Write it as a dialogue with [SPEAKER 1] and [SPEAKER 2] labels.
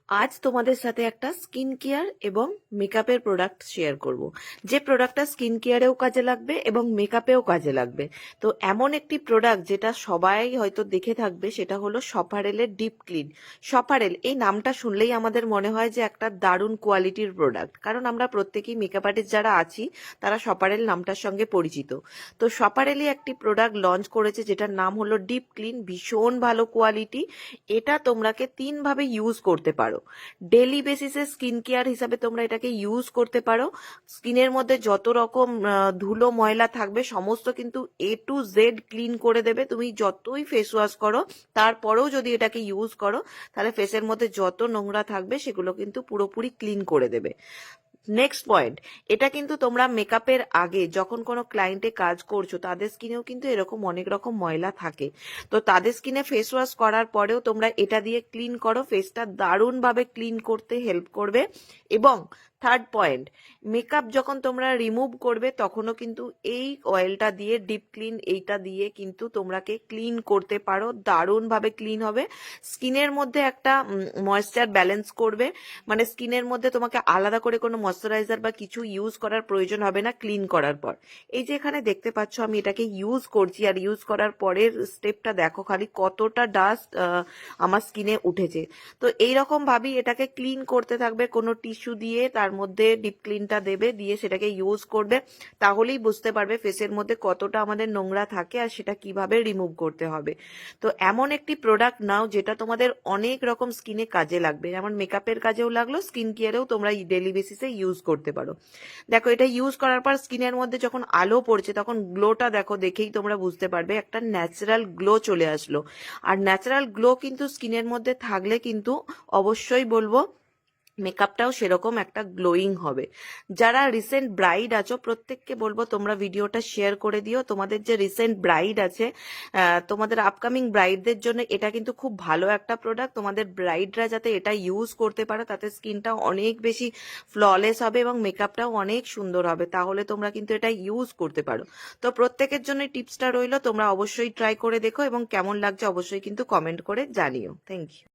[SPEAKER 1] আজ তোমাদের সাথে একটা স্কিন কেয়ার এবং মেকআপের প্রোডাক্ট শেয়ার করব, যে প্রোডাক্টটা স্কিন কেয়ারেও কাজে লাগবে এবং মেকআপেও কাজে লাগবে। তো এমন একটি প্রোডাক্ট যেটা সবাই হয়তো দেখে থাকবে, সেটা হলো সপারেলের ডিপ ক্লিন। সপারেল এই নামটা শুনলেই আমাদের মনে হয় যে একটা দারুণ কোয়ালিটির প্রোডাক্ট, কারণ আমরা প্রত্যেকেই মেকআপ আর্টিস্ট যারা আছি তারা সপারেল নামটার সঙ্গে পরিচিত। তো সপারেলই একটি প্রোডাক্ট লঞ্চ করেছে যেটার নাম হলো ডিপ ক্লিন। ভীষণ ভালো কোয়ালিটি। এটা তোমরাকে 3 ভাবে ইউজ করতে পারো। ডেলি বেসিসে স্কিন কেয়ার হিসাবে তোমরা এটাকে ইউজ করতে পারো। স্কিনের মধ্যে যত রকম ধুলো ময়লা থাকবে সমস্ত কিন্তু A to Z ক্লিন করে দেবে। তুমি যতই ফেস ওয়াশ করো তারপরেও যদি এটাকে ইউজ করো তাহলে ফেসের মধ্যে যত নোংরা থাকবে সেগুলো কিন্তু পুরোপুরি ক্লিন করে দেবে। নেক্সট পয়েন্ট, এটা কিন্তু তোমরা মেকআপের আগে যখন কোনো ক্লায়েন্টে কাজ করছো তাদের স্কিনেও কিন্তু এরকম অনেক রকম ময়লা থাকে। তো তাদের স্কিনে ফেস ওয়াশ করার পরেও তোমরা এটা দিয়ে ক্লিন করো, ফেসটা দারুণভাবে ক্লিন করতে হেল্প করবে। এবং থার্ড পয়েন্ট, মেকআপ যখন তোমরা রিমুভ করবে তখনও কিন্তু এই অয়েলটা দিয়ে, ডিপ ক্লিন এইটা দিয়ে কিন্তু তোমরাকে ক্লিন করতে পারো। দারুণভাবে ক্লিন হবে, স্কিনের মধ্যে একটা ময়েশ্চার ব্যালেন্স করবে। মানে স্কিনের মধ্যে তোমাকে আলাদা করে কোনো ময়শ্চারাইজার বা কিছু ইউজ করার প্রয়োজন হবে না ক্লিন করার পর। এই যে এখানে দেখতে পাচ্ছ আমি এটাকে ইউজ করছি, আর ইউজ করার পরের স্টেপটা দেখো খালি কতটা ডাস্ট আমার স্কিনে উঠেছে। তো এইরকম ভাবেই এটাকে ক্লিন করতে থাকবে, কোনো টিস্যু দিয়ে তার মধ্যে ডিপ ক্লিনটা দেবে, দিয়ে সেটাকে ইউজ করবে। তাহলেই বুঝতে পারবে ফেসের মধ্যে কতটা আমাদের নোংরা থাকে আর সেটা কিভাবে রিমুভ করতে হবে। তো এমন একটি প্রোডাক্ট নাও যেটা তোমাদের অনেক রকম স্কিনে কাজে লাগবে, যেমন মেকআপের কাজেও লাগলো, স্কিন কেয়ারেও তোমরা ডেলি বেসিসে ইউজ করতে পারো। দেখো এটা ইউজ করার পর স্কিনের মধ্যে যখন আলো পড়ছে তখন গ্লোটা দেখো, দেখেই তোমরা বুঝতে পারবে একটা ন্যাচারাল গ্লো চলে আসলো। আর ন্যাচারাল গ্লো কিন্তু স্কিনের মধ্যে থাকলে কিন্তু অবশ্যই বলবো মেকআপটাও সেরকম একটা গ্লোয়িং হবে। যারা রিসেন্ট ব্রাইড আছো প্রত্যেককে বলবো তোমরা ভিডিওটা শেয়ার করে দিও। তোমাদের যে রিসেন্ট ব্রাইড আছে, তোমাদের আপকামিং ব্রাইডদের জন্য এটা কিন্তু খুব ভালো একটা প্রোডাক্ট। তোমাদের ব্রাইডরা যাতে এটা ইউজ করতে পারো তাতে স্কিনটা অনেক বেশি ফ্ললেস হবে এবং মেকআপটাও অনেক সুন্দর হবে, তাহলে তোমরা কিন্তু এটা ইউজ করতে পারো। তো প্রত্যেকের জন্য টিপসটা রইলো, তোমরা অবশ্যই ট্রাই করে দেখো এবং কেমন লাগছে অবশ্যই কিন্তু কমেন্ট করে জানিও। Thank you.